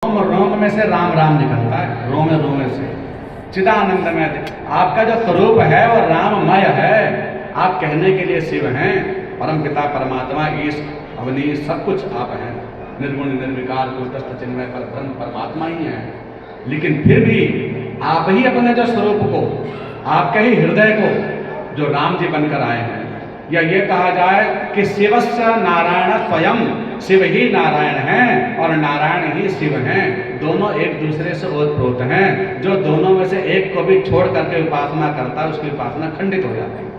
रोम रोम में से राम राम निकलता है, रोम रोम से चिदानंदमय। आपका जो स्वरूप है वो राममय है। आप कहने के लिए शिव हैं, परम पिता परमात्मा ईश अवनी सब कुछ आप हैं, निर्गुण निर्विकार कूटस्थ चिन्मय पर ब्रह्म परमात्मा ही हैं। लेकिन फिर भी आप ही अपने जो स्वरूप को, आपके ही हृदय को जो राम जी बनकर आए हैं, या ये कहा जाए कि शिवस्य नारायण स्वयं, शिव ही नारायण हैं और नारायण ही शिव हैं। दोनों एक दूसरे से ओतप्रोत हैं। जो दोनों में से एक को भी छोड़ करके उपासना करता है उसकी उपासना खंडित हो जाती है।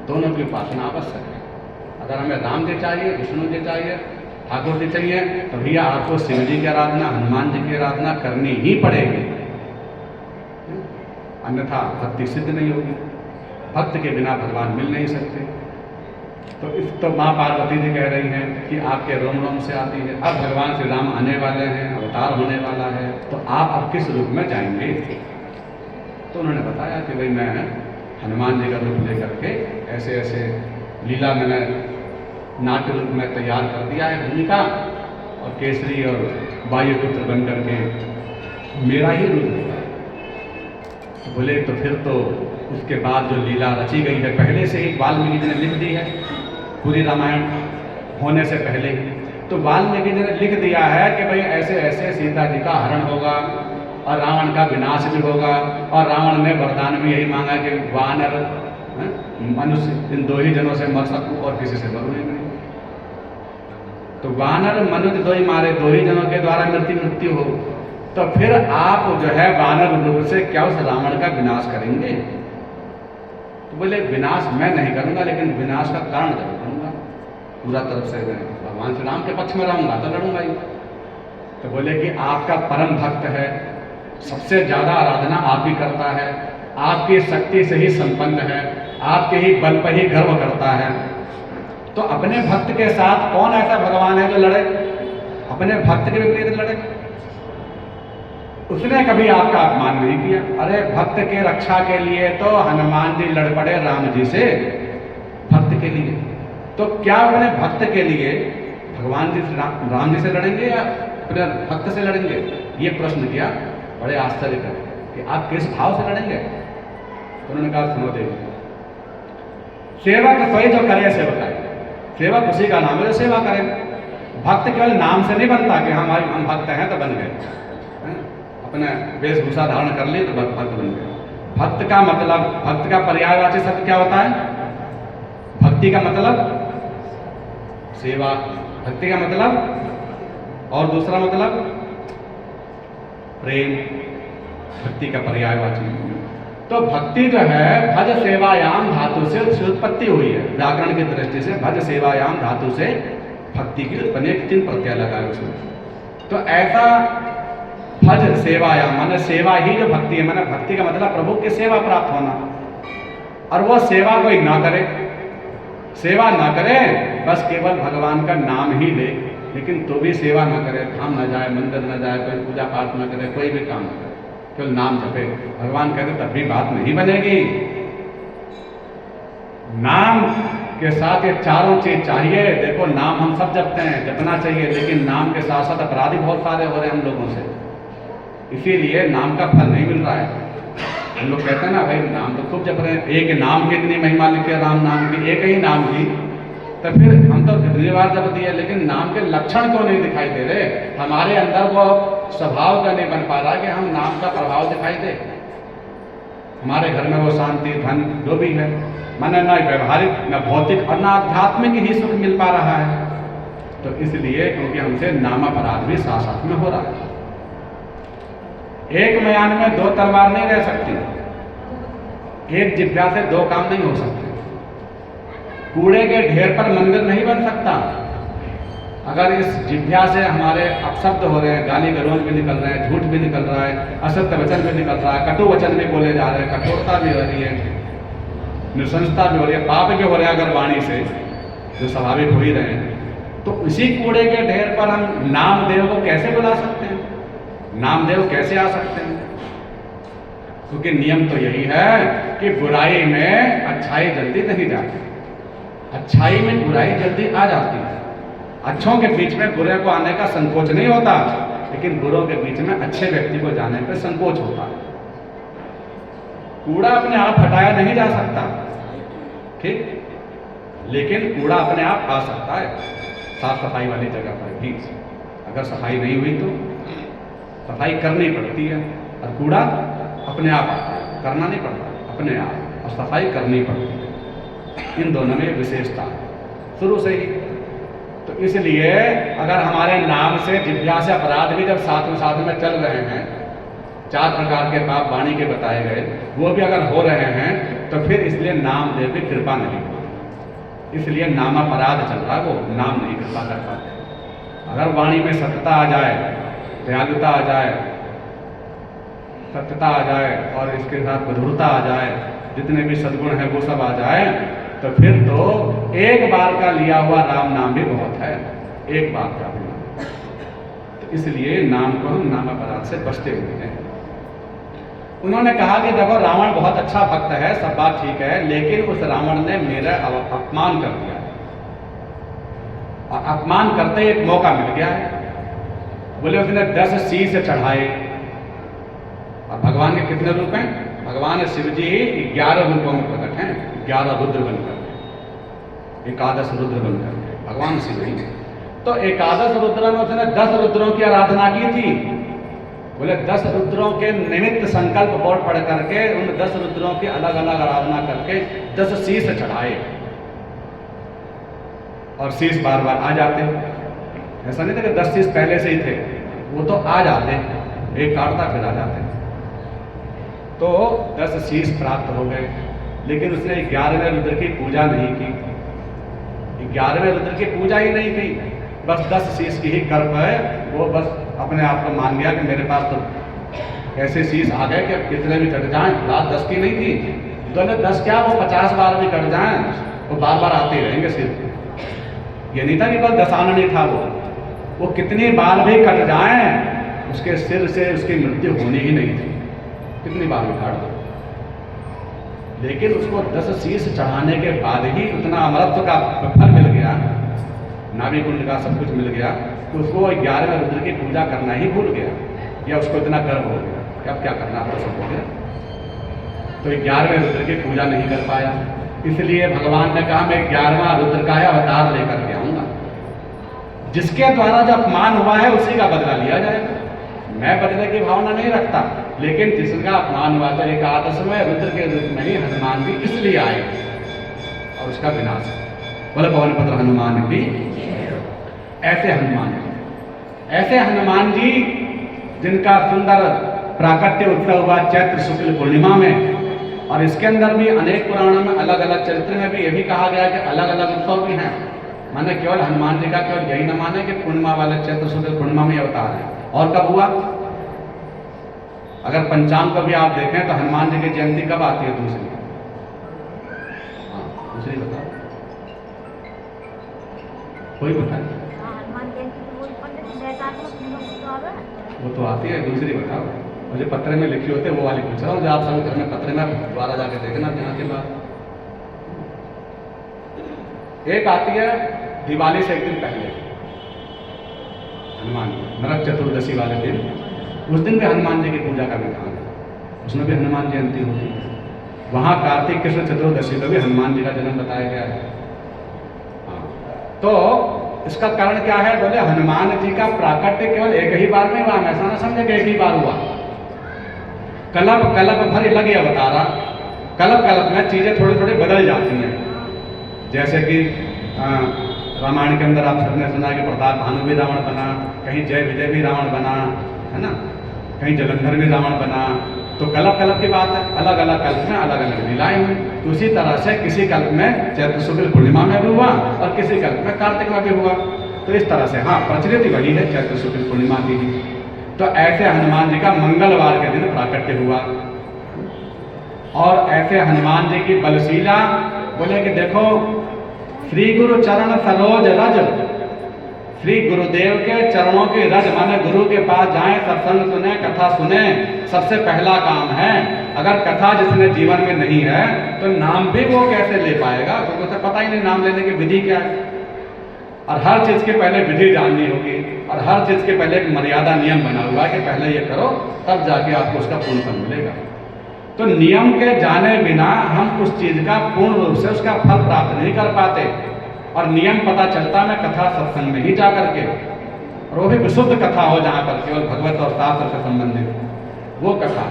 दोनों की उपासना आवश्यक है। अगर हमें राम जी चाहिए, विष्णु जी चाहिए, ठाकुर जी चाहिए, तो भैया आपको शिव जी की आराधना, हनुमान जी की आराधना करनी ही पड़ेगी, अन्यथा भक्ति सिद्ध नहीं होगी। भक्त के बिना भगवान मिल नहीं सकते। तो माँ पार्वती जी कह रही हैं कि आपके रोम रोम से आती है। अब भगवान श्री राम आने वाले हैं, अवतार होने वाला है, तो आप अब किस रूप में जाएंगे? तो उन्होंने बताया कि भाई मैं हनुमान जी का रूप लेकर के ऐसे ऐसे लीला मैंने नाट्य रूप में तैयार कर दिया है भूमिका, और केसरी और वायुपुत्र बन करके मेरा ही रूप होगा। तो बोले तो फिर तो उसके बाद जो लीला रची गई है पहले से ही वाल्मीकि जी ने लिख दी है, पूरी रामायण होने से पहले ही। तो वाल्मीकि जी ने लिख दिया है कि भाई ऐसे ऐसे सीता जी का हरण होगा और रावण का विनाश भी होगा। और रावण ने वरदान भी यही मांगा कि वानर मनुष्य इन दो ही जनों से मर सकूं और किसी से मरूं ही नहीं। तो वानर मनुष्य दो ही मारे, दो ही जनों के द्वारा मृत्यु हो। तो फिर आप जो है वानर रूप से क्या उस रावण का विनाश करेंगे? तो बोले विनाश मैं नहीं करूंगा, लेकिन विनाश का कारण जरूर करूंगा। पूरा तरफ से मैं भगवान श्री राम के पक्ष में रहूंगा तो लड़ूंगा ही। तो बोले कि आपका परम भक्त है, सबसे ज्यादा आराधना आप ही करता है, आपकी शक्ति से ही संपन्न है, आपके ही बल पर ही गर्व करता है। तो अपने भक्त के साथ कौन ऐसा भगवान है जो लड़े? अपने भक्त के विपरीत लड़े? उसने कभी आपका अपमान नहीं किया। अरे भक्त के रक्षा के लिए तो हनुमान जी लड़ पड़े राम जी से, भक्त के लिए। तो क्या अपने भक्त के लिए भगवान जी राम जी से लड़ेंगे या अपने भक्त से लड़ेंगे? ये प्रश्न किया। बड़े आश्चर्य का कि आप किस भाव से लड़ेंगे? तो उन्होंने कहा सुनो देवी, सेवक स्वयं जो करे सेवक है, सेवक उसी का नाम है जो सेवा करे। भक्त केवल नाम से नहीं बनता कि हम भक्त हैं तो बन गए, अपने वेशभूषा धारण कर ली तो भक्त बन गए। भक्त का मतलब, भक्त का पर्यायवाची शब्द क्या होता है? भक्ति का मतलब सेवा, भक्ति का मतलब और दूसरा मतलब प्रेम, भक्ति का पर्यायवाची। तो भक्ति जो है भज सेवायाम धातु से उत्पत्ति हुई है। व्याकरण की दृष्टि से भज सेवायाम धातु से भक्ति की उत्पत्ति, 3 प्रत्यय लगा है उसमें। तो ऐसा भज सेवायाम माने सेवा ही जो भक्ति है, माने भक्ति का मतलब प्रभु की सेवा प्राप्त होना। और वो सेवा कोई ना करे, सेवा ना करे, बस केवल भगवान का नाम ही ले, लेकिन तो भी सेवा ना करे, धाम ना जाए, मंदिर ना जाए, कोई पूजा पाठ ना करे, कोई भी काम ना करे, केवल नाम जपे, भगवान कहते तब भी बात नहीं बनेगी। नाम के साथ ये चारों चीज चाहिए। देखो नाम हम सब जपते हैं, जपना चाहिए, लेकिन नाम के साथ साथ अपराधी बहुत सारे हो रहे हैं हम लोगों से, इसीलिए नाम का फल नहीं मिल रहा है। हम लोग कहते हैं ना भाई नाम तो खूब जप रहे हैं, एक नाम की इतनी महिमा लिखी है, राम नाम की, एक ही नाम की, तो फिर हम तो कितनी बार जप दिए, लेकिन नाम के लक्षण क्यों नहीं दिखाई दे रहे? हमारे अंदर वो स्वभाव का नहीं बन पा रहा कि हम नाम का प्रभाव दिखाई दे। हमारे घर में वो शांति, धन जो भी है, माने ना व्यवहारिक, न भौतिक और न आध्यात्मिक ही सुख मिल पा रहा है। तो इसलिए क्योंकि हमसे नाम अपराध भी साथ साथ में हो रहा है। एक म्यान में 2 तलवार नहीं रह सकती, एक जिभ्या से 2 काम नहीं हो सकते। कूड़े के ढेर पर मंदिर नहीं बन सकता। अगर इस जिभ्या से हमारे अपशब्द हो रहे हैं, गाली गलौज भी निकल रहे हैं, झूठ भी निकल रहा है, असत्य वचन भी निकल रहा है, कटु वचन भी बोले जा रहे हैं, कठोरता भी हो रही है, नृशंसता भी हो रही है, पाप भी हो रहे हैं अगर वाणी से, जो स्वाभाविक हो ही रहे हैं, तो इसी कूड़े के ढेर पर हम नामदेव को कैसे बुला सकते हैं? नामदेव कैसे आ सकते हैं? क्योंकि नियम तो यही है कि बुराई में अच्छाई जल्दी नहीं जाती, अच्छाई में बुराई जल्दी आ जाती है। अच्छों के बीच में बुरे को आने का संकोच नहीं होता, लेकिन बुरों के बीच में अच्छे व्यक्ति को जाने पर संकोच होता है। कूड़ा अपने आप हटाया नहीं जा सकता, ठीक, लेकिन कूड़ा अपने आप आ सकता है साफ सफाई वाली जगह पर भी। अगर सफाई नहीं हुई तो सफाई करनी पड़ती है, और कूड़ा अपने आप आता है, करना नहीं पड़ता, अपने आप, और सफाई करनी पड़ती है। इन दोनों में विशेषता है शुरू से ही। तो इसलिए अगर हमारे नाम से जिज्ञा से अपराध भी जब साथ में चल रहे हैं, 4 प्रकार के पाप वाणी के बताए गए, वो भी अगर हो रहे हैं, तो फिर इसलिए नामदेव की कृपा नहीं हुई। इसलिए नाम अपराध चल रहा, वो नाम नहीं कृपा कर पाते। अगर वाणी में सत्यता आ जाए, दयालुता आ जाए, सत्यता आ जाए, और इसके साथ मधुरता आ जाए, जितने भी सद्गुण हैं वो सब आ जाए, तो फिर तो एक बार का लिया हुआ राम नाम भी बहुत है, एक बार का भी नाम। तो इसलिए नाम को हम नाम अपराध से बचते हुए हैं। उन्होंने कहा कि देखो रावण बहुत अच्छा भक्त है, सब बात ठीक है, लेकिन उस रावण ने मेरा अपमान कर दिया, और अपमान करते एक मौका मिल गया है। बोले उसने 10 शीश चढ़ाए। और भगवान के कितने रूप हैं? भगवान शिव जी 11 रूपों में प्रकट हैं, 11 रुद्र बनकर, 11 रुद्र बनकर भगवान शिव ही। तो 11 रुद्र में उसने 10 रुद्रों की आराधना की थी। बोले 10 रुद्रों के निमित्त संकल्प बोर्ड पढ़ करके उन 10 रुद्रों की अलग अलग आराधना करके 10 शीश चढ़ाए, और शीश बार बार आ जाते। ऐसा नहीं था कि 10 शीश पहले से ही थे, वो तो आ जाते, एक काटता फिर आ जाते। तो 10 शीश प्राप्त हो गए, लेकिन उसने 11वें रुद्र की पूजा नहीं की। 11वें रुद्र की पूजा ही नहीं की, बस 10 शीश की ही कर्म है। वो बस अपने आप को मान लिया कि मेरे पास तो ऐसे शीश आ गए कि अब कितने भी कट जाएं, रात 10 की नहीं थी, तो 10 क्या, वो 50 बार भी कट जाएं, वो बार बार आते ही रहेंगे सिर। ये नहीं था कि बस 10 आना नहीं था, वो कितनी बार भी कट जाएं, उसके सिर से उसकी मृत्यु होनी ही नहीं थी, कितनी बार भी काट दो। लेकिन उसको 10 शीश चढ़ाने के बाद ही उतना अमरत्व का फल मिल गया, नाभि कुंड का सब कुछ मिल गया, तो उसको 11वें रुद्र की पूजा करना ही भूल गया, या उसको इतना गर्व हो गया कि अब क्या करना, तो सब हो गया। तो 11वें रुद्र की पूजा नहीं कर पाया, इसलिए भगवान ने कहा मैं 11वां रुद्र का अवतार लेकर के आऊंगा, जिसके द्वारा जो अपमान हुआ है उसी का बदला लिया जाएगा। मैं बदले की भावना नहीं रखता, लेकिन जिसका अपमान हुआ तो 11वें रुद्र के रूप में ही हनुमान जी इसलिए आए, और उसका विनाश। बोले पवन पुत्र हनुमान भी। ऐसे हनुमान जी जिनका सुंदर प्राकट्य उत्सव हुआ चैत्र शुक्ल पूर्णिमा में, और इसके अंदर भी अनेक पुराणों में अलग अलग चरित्र में भी ये भी कहा गया कि अलग अलग उत्सव भी हैं। माने केवल हनुमान जी का केवल यही न माने कि पूर्णिमा वाले चैत्र शुक्ल पूर्णिमा में अवतार है। और कब हुआ? अगर पंचांग को भी आप देखें तो हनुमान जी की जयंती कब आती है? दूसरी। हाँ, दूसरी बताओ, कोई बताए? वो तो आती है, दूसरी बताओ। मुझे पत्र में लिखी होते वो वाली पूछ रहा हूँ, जो आप सभी घर में पत्र में द्वारा जाके देखना यहाँ के बाद। एक आती है दिवाली से एक दिन पहले, हनुमान नरक चतुर्दशी वाले दिन, उस दिन भी हनुमान जी की पूजा का विधान है, उसमें भी हनुमान जयंती होती है। वहाँ कार्तिक कृष्ण चतुर्दशी को भी हनुमान जी का जन्म बताया गया है। हाँ, तो इसका कारण क्या है? बोले हनुमान जी का प्राकट्य केवल एक ही बार में हुआ, ऐसा ना समझे कि एक ही बार हुआ। कल्प कल्प भर लगे अवतारा, कल्प कल्प में चीजें थोड़ी थोड़ी बदल जाती हैं। जैसे कि रामायण के अंदर आप सबने सुना कि प्रताप भानु भी रावण बना, कहीं जय विजय भी रावण बना, है ना, कहीं जलंधर भी रावण बना। तो कल्प कल्प की बात है, अलग अलग कल्प में अलग अलग लीलाएं हुई। तो उसी तरह से किसी कल्प में चैत्र शुक्ल पूर्णिमा में भी हुआ और किसी कल्प में कार्तिक में भी हुआ। तो इस तरह से हाँ, प्रचलित वही है चैत्र शुक्ल पूर्णिमा की ही। तो ऐसे हनुमान जी का मंगलवार के दिन प्राकट्य हुआ। और ऐसे हनुमान जी की बलशीला, बोले कि देखो श्री गुरु चरण सरोज रज, श्री गुरुदेव के चरणों की रज, माने गुरु के पास जाएं, सत्संग सुने, कथा सुने, सबसे पहला काम है। अगर कथा जिसने जीवन में नहीं है तो नाम भी वो कैसे ले पाएगा? क्योंकि उसे पता ही नहीं नाम लेने की विधि क्या है। और हर चीज़ के पहले विधि जाननी होगी, और हर चीज़ के पहले एक मर्यादा नियम बना हुआ है कि पहले ये करो तब जाके आपको उसका पूर्ण फल मिलेगा। तो नियम के जाने बिना हम उस चीज़ का पूर्ण रूप से उसका फल प्राप्त नहीं कर पाते। और नियम पता चलता मैं कथा सत्संग में ही जा करके, और वो भी विशुद्ध कथा हो जहाँ पर केवल भगवत और शास्त्र से संबंधित वो कथा।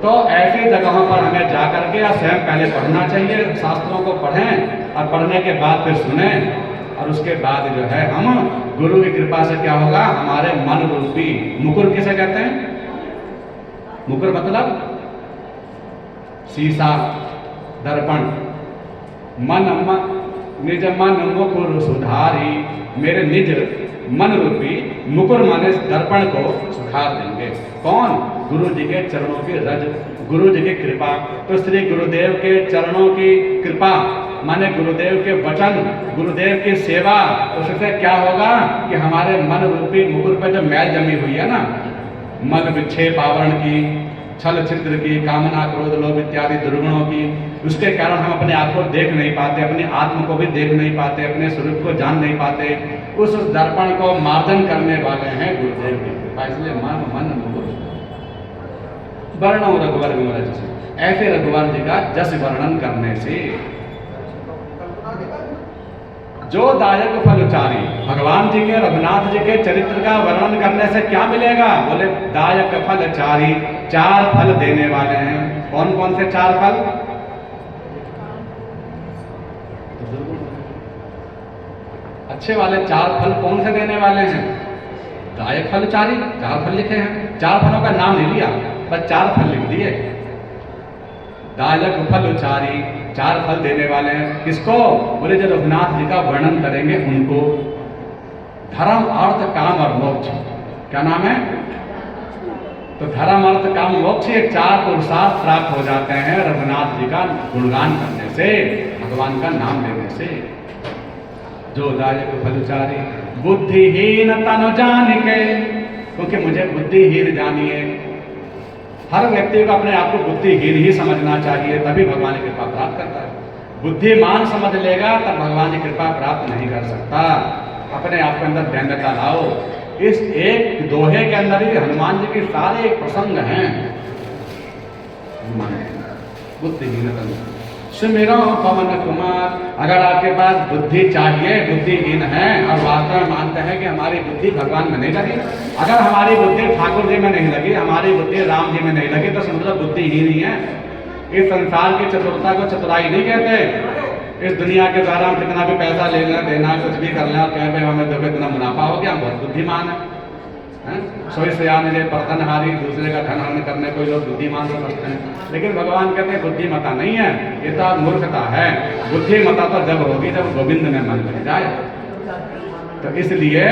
तो ऐसी जगहों पर हमें जा करके या स्वयं पहले पढ़ना चाहिए, शास्त्रों को पढ़ें और पढ़ने के बाद फिर सुने, और उसके बाद जो है हम गुरु की कृपा से क्या होगा, हमारे मन रूपी मुकुर किसे कहते हैं, मुकुर मतलब शीशा, दर्पण, निज मन मुकुर सुधारी, मेरे निज मन रूपी मुकुर माने दर्पण को सुधार देंगे। कौन? गुरु जी के चरणों की रज, गुरु जी की कृपा। तो श्री गुरुदेव के चरणों की कृपा माने गुरुदेव के वचन, गुरुदेव की सेवा, उससे क्या होगा कि हमारे मन रूपी मुकुर पर जो मैल जमी हुई है ना, मल विक्षेप आवरण की, छल छिद्र की, कामना क्रोध लोभ इत्यादि दुर्गुणों की, उसके कारण हम अपने आप को देख नहीं पाते, अपने आत्म को भी देख नहीं पाते, अपने स्वरूप को जान नहीं पाते। उस दर्पण को मार्जन करने वाले हैं गुरुदेव की कृपा। इसलिए मन मुकुर वर्णो रघुवर विमल जस, ऐसे रघुवर जी का जस वर्णन करने से जो दायक फल उचारी, भगवान जी के रघुनाथ जी के चरित्र का वर्णन करने से क्या मिलेगा? बोले दायक फल चारी, चार फल देने वाले हैं। कौन कौन से चार फल? अच्छे वाले चार फल कौन से देने वाले हैं? दायक फल चारी, चार फल लिखे हैं। चार फलों का नाम नहीं लिया, बस चार फल लिख दिए। दायक फल उचारी, चार फल देने वाले हैं। किसको? बोले जो रघुनाथ जी का वर्णन करेंगे उनको। धर्म अर्थ काम और मोक्ष, क्या नाम है? तो धर्म अर्थ काम मोक्ष, ये चार पुरुषार्थ प्राप्त हो जाते हैं रघुनाथ जी का गुणगान करने से, भगवान का नाम लेने से। जो दायक फल उचारी, बुद्धिहीन तनु जान के, क्योंकि मुझे बुद्धिहीन जानिए। हर व्यक्ति को अपने आप को बुद्धिहीन ही समझना चाहिए, तभी भगवान की कृपा प्राप्त करता है। बुद्धिमान समझ लेगा तब भगवान की कृपा प्राप्त नहीं कर सकता। अपने आप के अंदर दैन्यता लाओ। इस एक दोहे के अंदर ही हनुमान जी के सारे प्रसंग हैं। बुद्धिहीन सुमिरो पवन कुमार, अगर आपके पास बुद्धि चाहिए, बुद्धिहीन है और वास्तव में मानते हैं कि हमारी बुद्धि भगवान में नहीं लगी, अगर हमारी बुद्धि ठाकुर जी में नहीं लगी, हमारी बुद्धि राम जी में नहीं लगी, तो समझो बुद्धिहीन ही है। इस संसार की चतुरता को चतुराई नहीं कहते। इस दुनिया के द्वारा हम कितना भी पैसा लेना देना कुछ भी कर लें और कह भाई हमें देखो इतना मुनाफा हो गया, हम बहुत बुद्धिमान है। सोई सयान ने परतनहारी, दूसरे का धन हरण करने कोई लोग बुद्धिमान समझते हैं, लेकिन भगवान कहते हैं बुद्धिमता नहीं है, ये तो मूर्खता है। बुद्धिमता तो जब होगी जब गोविंद में मन लग जाए। तो इसलिए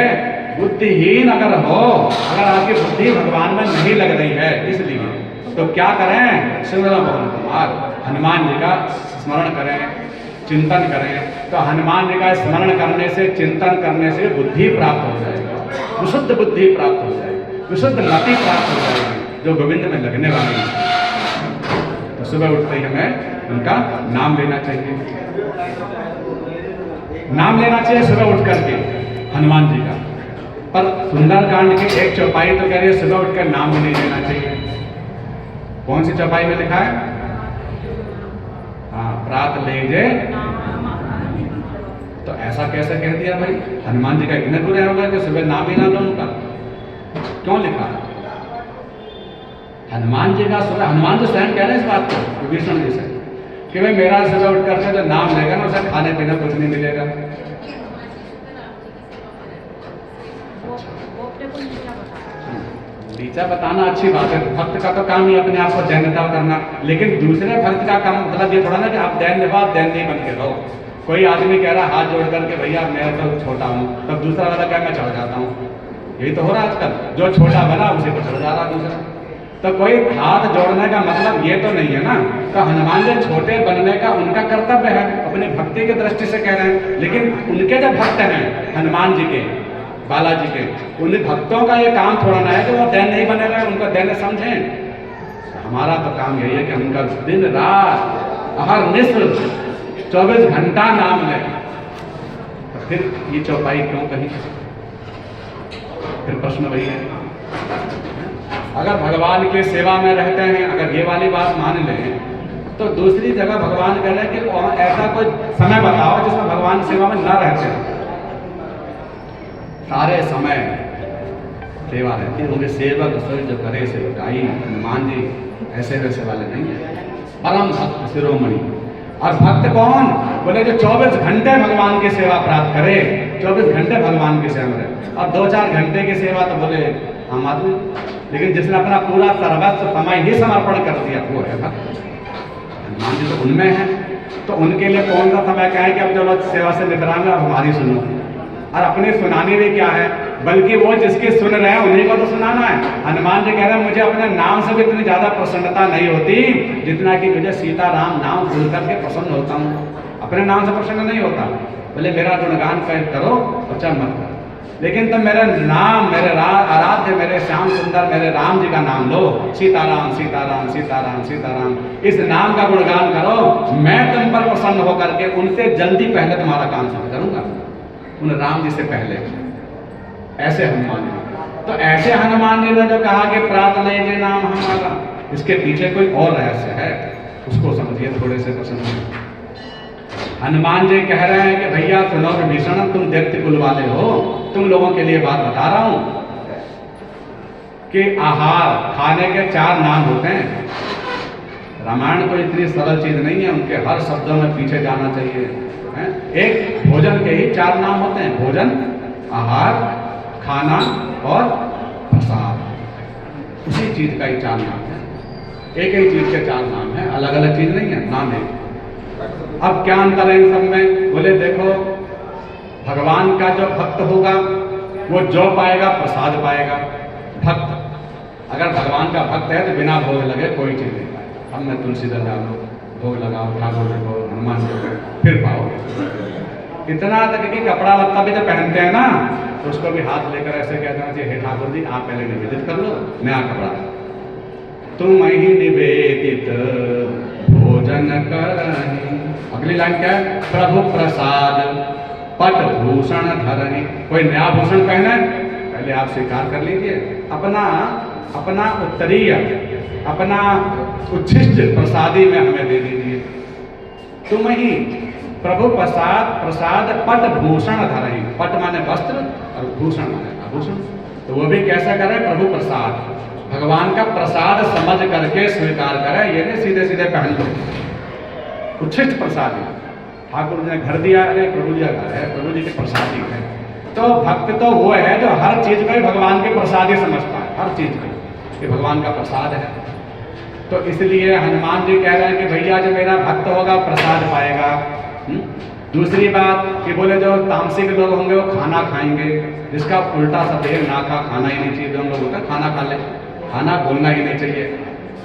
बुद्धिहीन अगर हो, अगर आपकी बुद्धि भगवान में नहीं लग रही है, इसलिए तो क्या करें? सुमिरो पवन कुमार, हनुमान जी का स्मरण करें, चिंतन करें। तो हनुमान जी का स्मरण करने से, चिंतन करने से बुद्धि प्राप्त हो जाएगी, विशुद्ध बुद्धि प्राप्त हो जाएगी, विशुद्ध मति प्राप्त हो जाएगी, जो गोविंद में लगने वाली है। तो सुबह उठते ही हमें उनका नाम लेना चाहिए, नाम लेना चाहिए सुबह उठ करके हनुमान जी का। पर सुंदरकांड की एक चौपाई तो कह रही है सुबह उठकर नाम भी नहीं लेना चाहिए। कौन सी चौपाई में लिखा है? हाँ, प्रात लेजे। तो ऐसा कैसे कह दिया भाई? हनुमान जी का इतने बुरे होगा कि सुबह नाम ही ना लो उनका? क्यों लिखा? हनुमान जी का सुबह, हनुमान जी स्वयं कह रहे हैं इस बात को विभीषण जी से कि भाई मेरा सुबह उठ करके जो नाम लेगा ना उसे खाने पीने कुछ नहीं मिलेगा। नीचा बताना अच्छी बात है, भक्त का तो काम ही अपने आप को दैन्यता करना, लेकिन दूसरे भक्त का काम मतलब ये थोड़ा ना कि आप दैन्य बन के रहो। कोई आदमी कह रहा हाथ जोड़ करके भैया मैं तो छोटा हूँ, तब दूसरा वाला क्या मैं चढ़ जाता हूँ। यही तो हो रहा है आजकल, जो छोटा बना उसी को चढ़ जा रहा दूसरा। तो कोई हाथ जोड़ने का मतलब ये तो नहीं है ना। तो हनुमान जी छोटे बनने का उनका कर्तव्य है, अपनी भक्ति की दृष्टि से कह रहे हैं, लेकिन उनके जो भक्त हैं हनुमान जी के, बालाजी के, उन भक्तों का ये काम थोड़ा ना है कि वो दैन नहीं बने रहे, उनको दैन समझें। हमारा तो काम यही है कि उनका दिन रात हर निस्र 24 घंटा नाम लें। फिर ये चौपाई क्यों कही? फिर प्रश्न वही है। अगर भगवान की सेवा में रहते हैं, अगर ये वाली बात मान लें, तो दूसरी जगह भगवान कह रहे हैं कि ऐसा कोई समय बताओ जिसमें भगवान सेवा में न रहते हैं। सारे समय सेवा रहती है। उनके सेवक रसोई जो करे सेवकाई, हनुमान जी ऐसे वैसे वाले नहीं है, परम भक्त शिरोमणि। और भक्त कौन? बोले जो 24 घंटे भगवान की सेवा प्राप्त करे, 24 घंटे भगवान की सेवा में रहे। और 2-4 घंटे की सेवा तो बोले आम आदमी, लेकिन जिसने अपना पूरा सर्वस्व समय ही समर्पण कर दिया वो है भक्त। हनुमान जी तो उनमें है, तो उनके लिए कौन सा समय क्या है कि अब चलो सेवा से निकरांगे, अब हमारी सुनो। और अपनी सुनानी भी क्या है, बल्कि वो जिसकी सुन रहे हैं उन्हीं को तो सुनाना है। हनुमान जी कह रहे हैं मुझे अपने नाम से भी इतनी ज़्यादा प्रसन्नता नहीं होती जितना कि मुझे सीताराम नाम सुन करके प्रसन्न होता हूँ। अपने नाम से प्रसन्न नहीं होता। बोले मेरा गुणगान करो बच्चा मत करो, लेकिन तुम मेरे नाम, मेरे आराध्य, मेरे श्याम सुंदर, मेरे राम जी का नाम लो, सीताराम सीताराम सीताराम सीताराम, इस नाम का गुणगान करो। मैं तुम पर प्रसन्न होकर के उनसे जल्दी पहले तुम्हारा काम शुरू करूँगा, उन राम जी से पहले। ऐसे हनुमान जी। तो ऐसे हनुमान जी ने जो कहा कि प्रार्थना ये नाम हमारा, इसके पीछे कोई और रहस्य है, उसको समझिए थोड़े से प्रसन्न। हनुमान जी कह रहे हैं कि भैया सुनो विभीषण, तुम दैत्य कुल वाले हो, तुम लोगों के लिए बात बता रहा हूं कि आहार खाने के 4 नाम होते हैं। रामायण कोई इतनी सरल चीज नहीं है, उनके हर शब्दों में पीछे जाना चाहिए। एक भोजन के ही 4 नाम होते हैं, भोजन, आहार, खाना और प्रसाद। उसी चीज का ही 4 नाम है, एक ही चीज के 4 नाम है, अलग अलग चीज नहीं है, नाम है। अब क्या अंतर है इन सब में? बोले देखो भगवान का जो भक्त होगा वो जो पाएगा प्रसाद पाएगा। भक्त अगर भगवान का भक्त है तो बिना भोग लगे कोई चीज नहीं पाएगा। हम में तुलसी दल डालो, भोग लगाओ, ठाकुर देखो, हनुमान जी को, फिर पाओगे। इतना तक कि कपड़ा लत्ता भी जब पहनते हैं ना तो उसको भी हाथ लेकर ऐसे कह देना चाहिए, हे ठाकुर जी आप पहले निवेदित कर लो, नया कपड़ा तुम ही निवेदित भोजन करनी। अगली लाइन क्या है? प्रभु प्रसाद पट भूषण धरनी। कोई नया भूषण पहने पहले आप स्वीकार कर लीजिए, अपना उत्तरीय, अपना उच्छिष्ट प्रसादी में हमें दे दीजिए। तुम ही प्रभु प्रसाद पट भूषण धरनी। पट माने वस्त्र और भूषण माने आभूषण। तो वो भी कैसा करे? प्रभु प्रसाद, भगवान का प्रसाद समझ करके स्वीकार करे, ये नहीं सीधे सीधे पहन लो। उच्छिष्ट प्रसाद है, ठाकुर जी ने घर दिया है, प्रभु जी का घर है, प्रभु जी के प्रसादी है। तो भक्त तो वो है जो हर चीज को ही भगवान के प्रसाद ही समझता है, हर चीज को कि भगवान का प्रसाद है। तो इसलिए हनुमान जी कह रहे हैं कि भैया जो मेरा भक्त होगा प्रसाद पाएगा। दूसरी बात कि बोले जो तामसिक लोग होंगे वो खाना खाएंगे, जिसका उल्टा सफेद ना खा, खाना ही नहीं चाहिए। जो हम लोग होता है खाना खा ले, खाना बोलना ही नहीं चाहिए।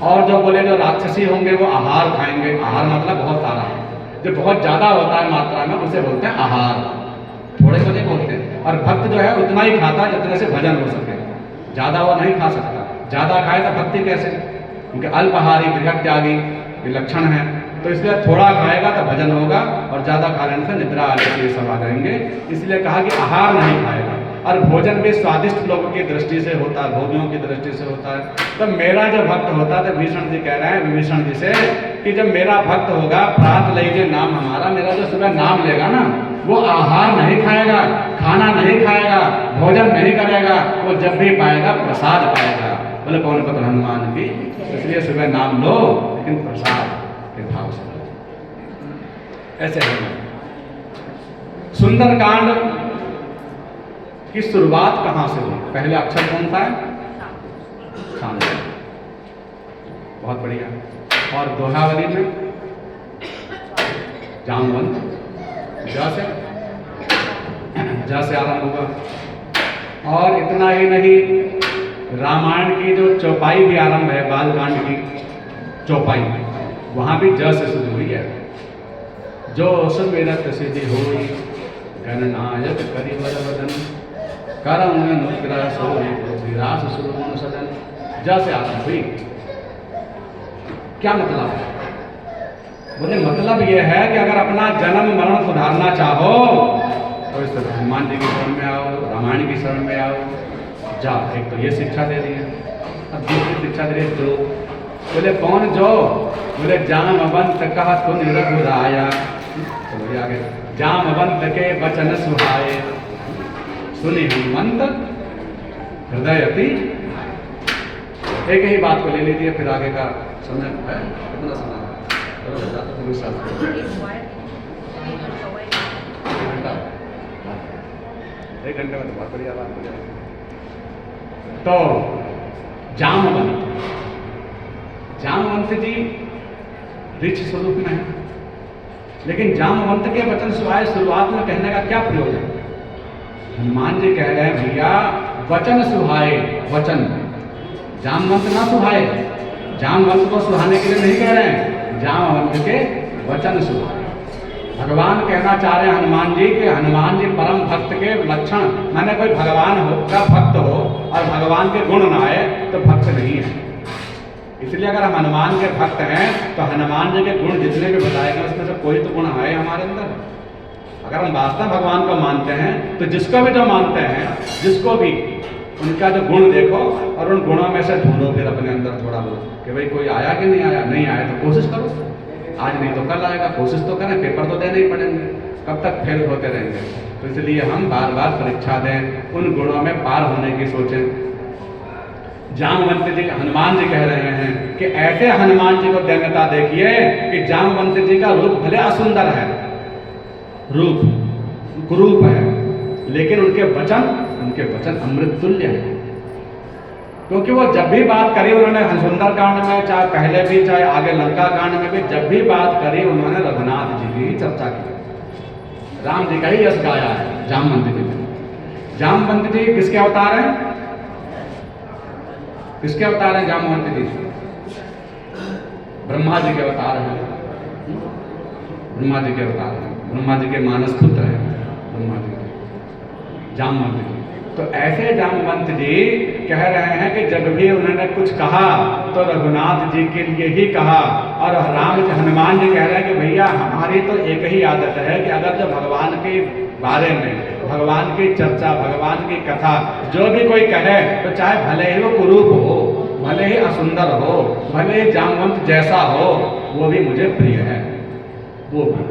और जो बोले जो राक्षसी होंगे वो आहार खाएंगे। आहार मतलब बहुत सारा, जो बहुत ज़्यादा होता है मात्रा में उसे बोलते हैं आहार, थोड़े को नहीं बोलते। और भक्त जो है उतना ही खाता जितने से भजन हो सके, ज़्यादा वो नहीं खा सकता। ज़्यादा खाए तो भक्ति कैसे? क्योंकि अल्पाहारी गृह त्यागी ये लक्षण है। तो इसलिए थोड़ा खाएगा तो भजन होगा, और ज़्यादा खा लेने से निद्रा आदि ये सब आ जाएंगे। इसलिए कहा कि आहार नहीं खाएगा। और भोजन भी स्वादिष्ट लोगों की दृष्टि से होता है, भोगियों की दृष्टि से होता है। तो मेरा जो भक्त होता है, तो विभीषण जी कह रहे हैं विभीषण जी से कि जब मेरा भक्त होगा, प्रात लीजिए नाम हमारा, मेरा जो सुबह नाम लेगा ना वो आहार नहीं खाएगा, खाना नहीं खाएगा, भोजन नहीं करेगा, वो जब भी पाएगा प्रसाद पाएगा। बोले पवन पुत्र हनुमान की, इसलिए सुबह नाम लो लेकिन प्रसाद के भाव से। ऐसे है। सुंदरकांड की शुरुआत कहां से हुई? पहले अक्षर कौन सा है? शांति। बहुत बढ़िया। और दोहावली में जामवंत, जा से आरंभ हुआ। और इतना ही नहीं, रामायण की जो चौपाई भी आरंभ है, बालकांड की चौपाई, वहां भी ज से शुरू हुई है। जो सुमिरत सिद्धि होई, गणनायक करिवर वदन, करम नुग्रह सोई, पृथ्वीराज सुरमन सदन। ज से आरंभ हुई। क्या मतलब है? बोले मतलब यह है कि अगर अपना जन्म मरण सुधारना चाहो तो इस हनुमान जी की शरण में आओ, रामायण की शरण में आओ, जाओ। एक तो ये शिक्षा दे रही है। अब दूसरी शिक्षा दे रही है जो, बोले कौन जो, बोले जामवंत कहा सुन रघुराया। चलो ये आगे, जामवंत के वचन सुहाए, सुनि हनुमंत हृदय अति। एक ही बात को ले लीजिए, फिर आगे का समय है कितना समय है? चलो बता दो, एक घंटे में तो बहुत बढ़िया बात हो जाएगी। तो जामवंत जी ऋषि स्वरूप में है, लेकिन जामवंत के वचन सुहाए शुरुआत में कहने का क्या प्रयोजन? हनुमान जी कह रहे हैं भैया वचन सुहाए, वचन जामवंत ना सुहाए, जामवंत को सुहाने के लिए नहीं कह रहे हैं, जामवंत के वचन सुहाए। भगवान कहना चाह रहे हैं हनुमान जी के, हनुमान जी परम भक्त के लक्षण, माने कोई भगवान हो का भक्त हो और भगवान के गुण ना आए तो भक्त नहीं है। इसलिए अगर हम हनुमान के भक्त हैं तो हनुमान जी के गुण जितने भी बताएंगे उसमें से कोई तो गुण है हमारे अंदर। अगर हम वास्तव भगवान को मानते हैं तो जिसको भी जो मानते हैं, जिसको भी उनका जो गुण देखो और उन गुणों में से ढूंढो फिर अपने अंदर थोड़ा बहुत कि भाई कोई आया कि नहीं आया। नहीं आया तो कोशिश करो, आज नहीं तो कल आएगा, कोशिश तो करें, पेपर तो देने ही पड़ेंगे, कब तक फेल होते रहेंगे। तो इसलिए हम बार बार परीक्षा दें, उन गुणों में पार होने की सोचें। जामवंत जी, हनुमान जी कह रहे हैं कि ऐसे हनुमान जी को दैन्यता देखिए कि जामवंत जी का रूप भले असुंदर है, रूप कुरूप है, लेकिन उनके वचन अमृत तुल्य है। क्योंकि वो जब भी बात करी उन्होंने सुंदर कांड में, चाहे पहले भी चाहे आगे लंका कांड में भी, जब भी बात करी उन्होंने रघुनाथ जी की ही चर्चा की, राम जी का ही यश गाया है जामवंत जी ने। जामवंत जी किसके अवतार हैं? किसके अवतार हैं जामवंत जी? ब्रह्मा जी के अवतार हैं, ब्रह्मा जी के अवतार हैं, ब्रह्मा जी के मानस पुत्र हैं ब्रह्मा जी के, जामवंत जी। तो ऐसे जामवंत जी कह रहे हैं कि जब भी उन्होंने कुछ कहा तो रघुनाथ जी के लिए ही कहा। और हनुमान जी कह रहे हैं कि भैया हमारी तो एक ही आदत है कि अगर जो भगवान के बारे में, भगवान की चर्चा, भगवान की कथा जो भी कोई कहे तो चाहे भले ही वो कुरूप हो, भले ही असुंदर हो, भले ही जामवंत जैसा हो, वो भी मुझे प्रिय है। वो भी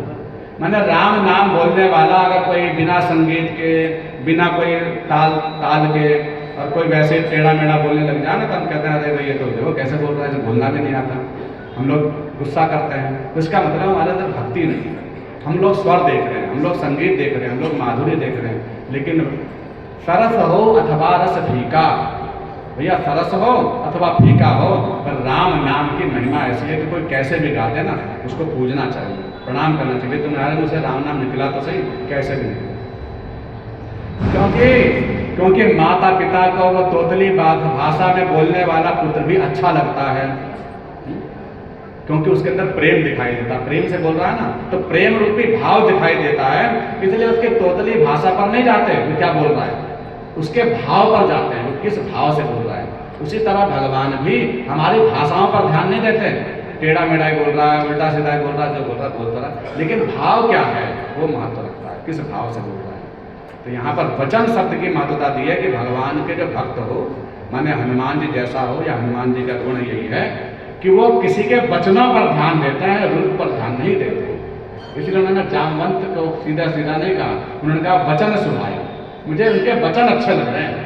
मैंने राम नाम बोलने वाला अगर कोई बिना संगीत के, बिना कोई ताल के और कोई वैसे टेढ़ा मेढ़ा बोलने लग जाए ना, तो हम कहते हैं अरे भाई ये तो देखो कैसे बोल रहा है, जो बोलना भी नहीं आता। हम लोग गुस्सा करते हैं, तो इसका मतलब हमारे अंदर भक्ति नहीं है। हम लोग स्वर देख रहे हैं, हम लोग संगीत देख रहे हैं, हम लोग माधुर्य देख रहे हैं, लेकिन सरस हो अथवा रस फीका, भैया सरस हो अथवा फीका हो, पर राम नाम की महिमा ऐसी है कि कोई कैसे भी गा दे ना उसको पूजना चाहिए, प्रणाम करना चाहिए। तुम्हारे मुझसे राम नाम निकला तो सही, कैसे भी निकला। क्योंकि माता पिता को वो तोतली भाषा में बोलने वाला पुत्र भी अच्छा लगता है, क्योंकि उसके अंदर प्रेम दिखाई देता है, प्रेम से बोल रहा है ना, तो प्रेम रूपी भाव दिखाई देता है। इसलिए उसके तोतली भाषा पर नहीं जाते वो क्या बोल रहा है, उसके भाव पर जाते हैं, वो किस भाव से बोल रहा है। उसी तरह भगवान भी हमारी भाषाओं पर ध्यान नहीं देते, टेढ़ा मेढ़ा बोल रहा है, उल्टा सीधा बोल रहा है, जो बोल रहा है बोलता रहा, लेकिन भाव क्या है वो महत्व रखता है, किस भाव से बोल रहा है। तो यहाँ पर वचन शब्द की महत्वता दी है कि भगवान के जो भक्त हो, माने हनुमान जी जैसा हो, या हनुमान जी का गुण यही है कि वो किसी के वचनों पर ध्यान देते हैं, रूप पर ध्यान नहीं देते। इसलिए उन्होंने जामवंत को सीधा सीधा नहीं कहा, उन्होंने कहा वचन सुनाए, मुझे उनके वचन अच्छे लग रहे हैं।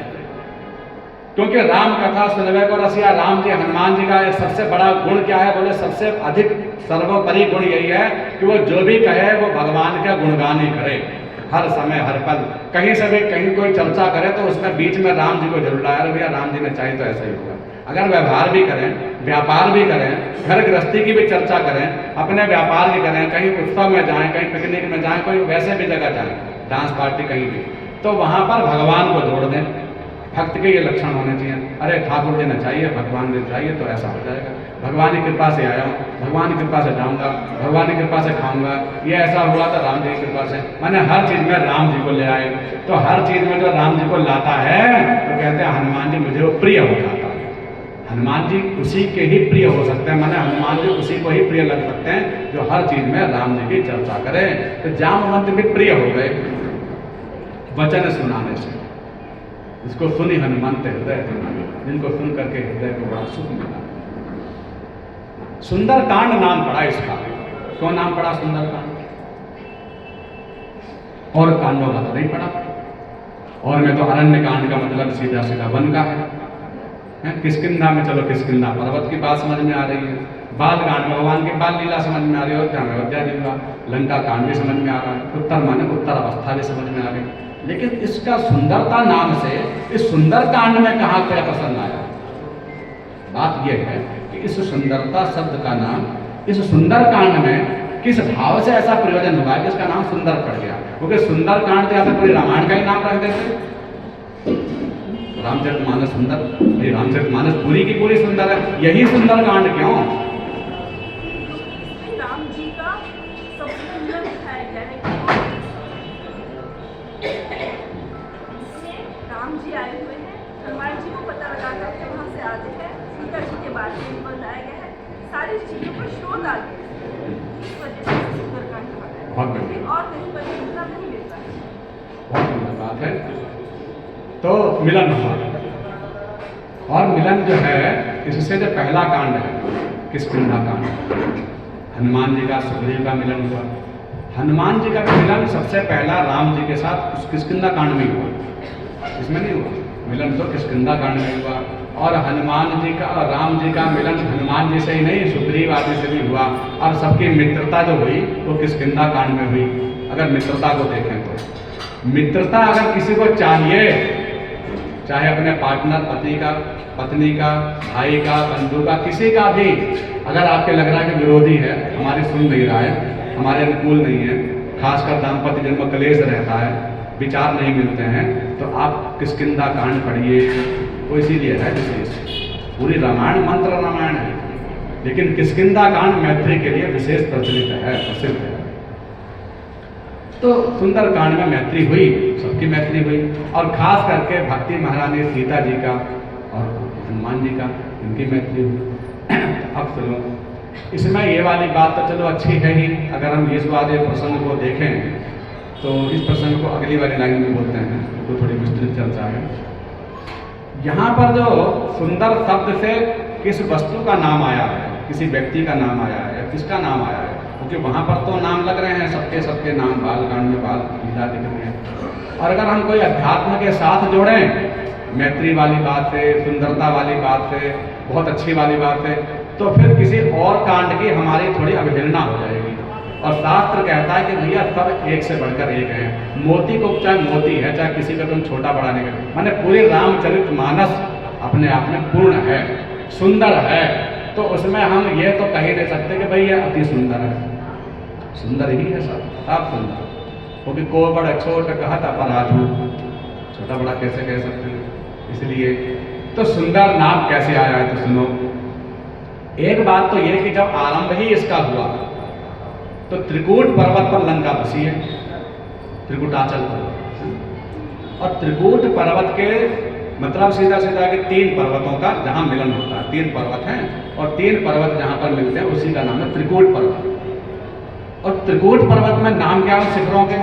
क्योंकि राम कथा सुनवे को रसिया, राम जी हनुमान जी का सबसे बड़ा गुण क्या है, बोले सबसे अधिक सर्वोपरि गुण यही है कि वो जो भी कहे वो भगवान का गुणगान ही करे, हर समय हर पल। कहीं से भी कहीं कोई चर्चा करे तो उसमें बीच में राम जी को जरूर लाया, भैया राम जी ने चाहिए तो ऐसा ही होगा। अगर व्यवहार भी करें, व्यापार भी करें, घर गृहस्थी की भी चर्चा करें, अपने व्यापार की करें, कहीं उत्सव में जाएं, कहीं पिकनिक में जाएं, कोई वैसे भी जगह जाएं, डांस पार्टी कहीं भी, तो वहाँ पर भगवान को जोड़ दें। भक्त के ये लक्षण होने चाहिए, अरे ठाकुर जी ने चाहिए, भगवान जी चाहिए तो ऐसा हो जाएगा। भगवान की कृपा से आया हूँ, भगवान की कृपा से जाऊँगा, भगवान की कृपा से खाऊंगा, ये ऐसा हुआ था राम जी की कृपा से। मैंने हर चीज़ में राम जी को ले आए, तो हर चीज़ में जो राम जी को लाता है तो कहते हैं हनुमान जी मुझे वो प्रिय हो जाता है। हनुमान जी उसी के ही प्रिय हो सकते हैं, मैंने हनुमान जी उसी को ही प्रिय लग सकते हैं जो हर चीज़ में राम जी की चर्चा करें। तो जामवंत भी प्रिय हो गए, वचन सुनाने से। इसको सुनी हनुमंत हृदय थे, जिनको सुन करके हृदय को बड़ा सुख मिला। सुंदर कांड नाम पड़ा इसका। क्यों नाम पड़ा सुंदर कांड? और कांडों का तो नहीं पड़ा। और में तो अरण्य कांड का मतलब सीधा सीधा वन का है। किष्किंधा में चलो किष्किंधा पर्वत की बात समझ में आ रही है। बाल कांड में भगवान की बाल लीला समझ में आ रही है। अयोध्या में अयोध्या लीला, लंका कांड भी समझ में आ रहा है, उत्तर माने उत्तर अवस्था भी समझ में आ रही है। लेकिन इसका सुंदरता नाम से इस सुंदर कांड में कहाँ क्या पसंद आया? बात यह है कि इस सुंदरता शब्द का नाम इस सुंदर कांड में किस भाव से ऐसा प्रयोजन हुआ है कि इसका नाम सुंदर पड़ गया। क्योंकि सुंदर कांड या फिर पूरी रामायण का ही नाम रख देते। रामचरितमानस सुंदर, ये रामचरितमानस पूरी की पूरी सुंदर है, यही सुंदर कांड क्यों? राम जी का सबसे सुंदर दिखाया गया है। राम जी आए हुए हैं, हनुमान जी को पता लगा करके वहाँ से आते हैं, सीता जी के बारे में बताया गया है, सारी चीजों पर शोध आ गया। इस वजह से सुंदरकांड बहुत बनाया बढ़िया, और कहीं पर मिलता नहीं मिलता है। बहुत सुंदर बात है। तो मिलन हुआ, और मिलन जो है इससे जो पहला कांड है किष्किंधा कांड, हनुमान जी का सुग्रीव का मिलन हुआ। हनुमान जी का मिलन सबसे पहला राम जी के साथ उस किष्किंधा कांड में हुआ, इसमें नहीं हुआ। मिलन तो किष्किंधा कांड में हुआ। और हनुमान जी का और राम जी का मिलन हनुमान जी से ही नहीं, सुग्रीव आदि से भी हुआ। और सबकी मित्रता जो हुई वो किष्किंधा कांड में हुई। अगर मित्रता को देखें तो मित्रता अगर किसी को चाहिए, चाहे अपने पार्टनर पत्नी का, भाई का, बंधु का, किसी का भी, अगर आपके लग रहा है कि विरोधी है, हमारी सुन नहीं रहा है, हमारे अनुकूल नहीं है, खासकर दाम्पत्य जीवन में क्लेश रहता है, विचार नहीं मिलते हैं, तो आप किष्किंधा कांड पढ़िए। वो इसीलिए है विशेष। पूरी रामायण मंत्र रामायण है, लेकिन किष्किंधा कांड मैत्री के लिए विशेष प्रचलित है, प्रसिद्ध है। तो सुंदर कांड में मैत्री हुई, सबकी मैत्री हुई, और खास करके भक्ति महारानी सीता जी का और हनुमान जी का, इनकी मैत्री हुई। अब सुनो, इसमें ये वाली बात तो चलो अच्छी है ही। अगर हम इस वाले प्रसंग को देखें तो इस प्रसंग को अगली वाली लाइन में बोलते हैं, तो थोड़ी विस्तृत चर्चा है। यहाँ पर जो सुंदर शब्द से किस वस्तु का नाम आया है, किसी व्यक्ति का नाम आया है, किसका नाम आया है, क्योंकि वहाँ पर तो नाम लग रहे हैं सबके सबके नाम, बाल कांड में बाल लीला दिख रही है। और अगर हम कोई अध्यात्म के साथ जोड़ें, मैत्री वाली बात है, सुंदरता वाली बात है, बहुत अच्छी वाली बात है, तो फिर किसी और कांड की हमारी थोड़ी अवहेलना हो जाएगी। और शास्त्र कहता है कि भैया सब एक से बढ़कर एक है। मोती को चाहे मोती है, चाहे किसी का तुम छोटा बड़ा नहीं कर, माने पूरी रामचरितमानस अपने आप में पूर्ण है, सुंदर है। तो उसमें हम ये तो कह ही नहीं सकते कि भाई ये अति सुंदर है। सुंदर ही है सब सुंदर, क्योंकि को बड़ा छोट कहत अपराधु, छोटा बड़ा कैसे कह सकते हैं। इसलिए तो सुंदर नाम कैसे आया है, तो सुनो। एक बात तो यह कि जब आरंभ ही इसका हुआ तो त्रिकूट पर्वत पर लंका बसी है, त्रिकुटाचल पर्वत। और त्रिकूट पर्वत के मतलब सीधा सीधा कि 3 पर्वतों का जहां मिलन होता है, 3 पर्वत हैं, और 3 पर्वत जहां पर मिलते हैं उसी का नाम है त्रिकूट पर्वत। और त्रिकूट पर्वत में नाम क्या है शिखरों के,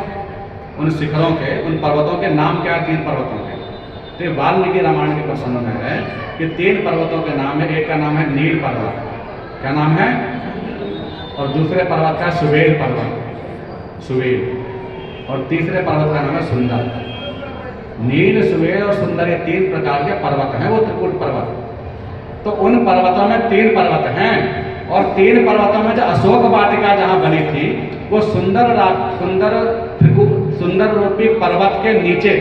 उन शिखरों के, उन पर्वतों के नाम क्या है 3 पर्वतों के। तो वाल्मीकि रामायण के प्रसंग में है कि 3 पर्वतों के नाम है। एक का नाम है नील पर्वत, क्या नाम है, और दूसरे पर्वत का सुवेल पर्वत, सुवेल, और तीसरे पर्वत का नाम है सुंदर। नील, सुवेल और सुंदर ये 3 प्रकार के पर्वत हैं, वो त्रिकूट पर्वत। तो उन पर्वतों में 3 पर्वत हैं, और 3 पर्वतों में जो अशोक वाटिका जहां बनी थी वो सुंदर रूपी पर्वत के नीचे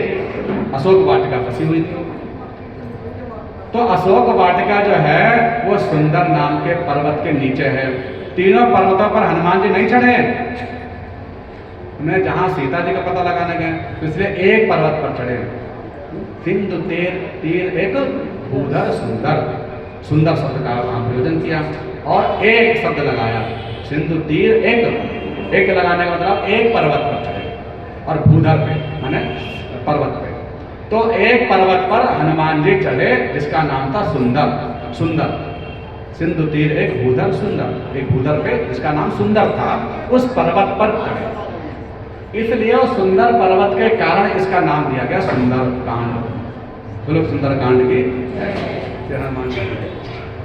अशोक वाटिका बसी हुई थी। तो अशोक वाटिका जो है वो सुंदर नाम के पर्वत के नीचे है। तीनों पर्वतों पर हनुमान जी नहीं चढ़े, उन्हें जहां सीता जी का पता लगाने गए, तो इसलिए एक पर्वत पर चढ़े। सिंधु तीर एक भूधर सुंदर, सुंदर शब्द का वहां प्रयोजन किया और एक शब्द लगाया, सिंधु तीर एक लगाने का मतलब एक पर्वत पर चढ़े, और भूधर पे माने पर्वत पे। तो एक पर्वत पर हनुमान जी चढ़े जिसका नाम था सुंदर। सिंधु तीर एक भूधर सुंदर, एक भूधर पे जिसका नाम सुंदर था, उस पर्वत पर चढ़े। इसलिए उस सुंदर पर्वत के कारण इसका नाम दिया गया सुंदर कांड। बोलो सुंदर कांड की हनुमान जी।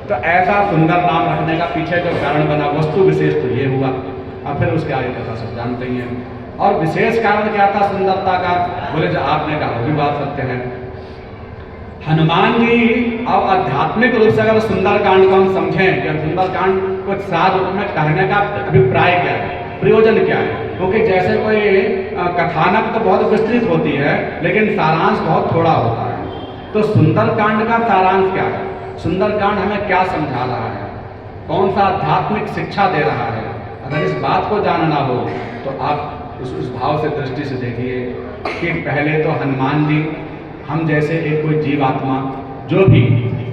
तो ऐसा सुंदर नाम रखने का पीछे जो कारण बना, वस्तु विशेष तो ये हुआ। अब फिर उसके आगे कथा सब जानते ही हैं। और विशेष कारण क्या था सुंदरता का? बोले जो आपने कहा वो भी बात सत्य है। हनुमान जी अब आध्यात्मिक रूप से अगर सुंदर कांड को हम समझें कि सुंदर कांड को सार रूप में कहने का अभिप्राय क्या है, प्रयोजन क्या है? क्योंकि जैसे कोई कथानक तो बहुत विस्तृत होती है लेकिन सारांश बहुत थोड़ा होता है। तो सुंदर कांड का सारांश क्या है? सुंदर कांड हमें क्या समझा रहा है, कौन सा आध्यात्मिक शिक्षा दे रहा है? अगर इस बात को जानना हो तो आप उस भाव से दृष्टि से देखिए कि पहले तो हनुमान जी हम जैसे एक कोई जीवात्मा जो भी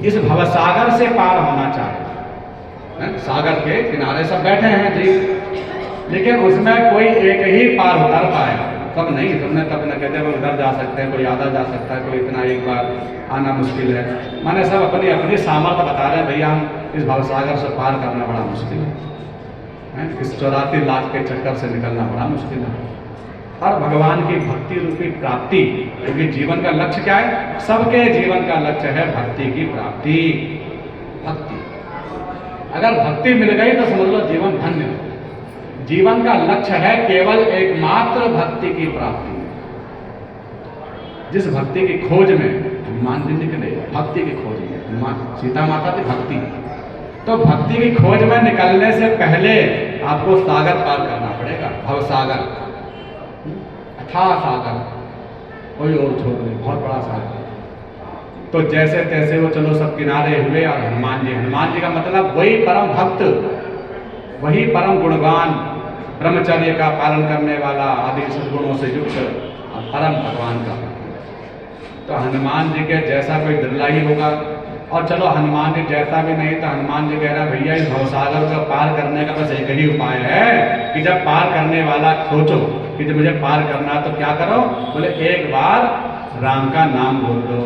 इस भवसागर से पार होना चाहे, सागर के किनारे सब बैठे हैं जी, लेकिन उसमें कोई एक ही पार उतर पाए, सब नहीं। सबने तब न कहते वो उधर जा सकते हैं, कोई आधा जा सकता है, कोई इतना एक बार आना मुश्किल है। माने सब अपनी अपनी सामर्थ्य बता रहे हैं, भैया हम इस भवसागर से पार करना बड़ा मुश्किल है, इस 84 लाख के चक्कर से निकलना बड़ा मुश्किल है। और भगवान की भक्ति रूपी प्राप्ति, क्योंकि जीवन का लक्ष्य क्या है? सबके जीवन का लक्ष्य है भक्ति की प्राप्ति। भक्ति अगर भक्ति मिल गई तो समझ लो जीवन धन्य। जीवन का लक्ष्य है केवल एकमात्र भक्ति की प्राप्ति। जिस भक्ति की खोज में हनुमान जी निकले, भक्ति की खोज में सीता माता की भक्ति, तो भक्ति की खोज में निकलने से पहले आपको सागर पार करना पड़ेगा, भवसागर, अथाह सागर, कोई और छोड़ दे, बहुत बड़ा सागर। तो जैसे तैसे वो चलो सब किनारे हुए और हनुमान जी का मतलब वही परम भक्त, वही परम गुणवान, ब्रह्मचर्य का पालन करने वाला, आदि सद्गुणों से युक्त और परम भगवान का। तो हनुमान जी के जैसा कोई बिरला ही होगा। और चलो हनुमान जी जैसा भी नहीं, तो हनुमान जी कह रहा भैया इस भवसागर को पार करने का बस एक ही उपाय है कि जब पार करने वाला सोचो कि जब मुझे पार करना है तो क्या करो? बोले एक बार राम का नाम बोल दो,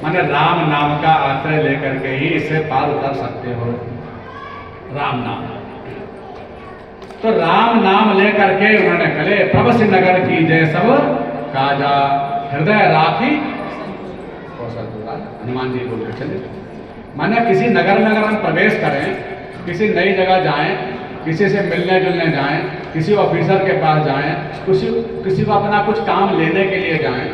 माने राम नाम का आश्रय लेकर के ही इससे पार उतर सकते हो। राम नाम, तो राम नाम लेकर के उन्होंने कले प्रभु नगर की जय सब काजा हृदय राखी। हनुमान जी बोल के चले। माने किसी नगर में अगर हम प्रवेश करें, किसी नई जगह जाएं, किसी से मिलने जुलने जाएं, किसी ऑफिसर के पास जाएं, किसी को अपना कुछ काम लेने के लिए जाएं,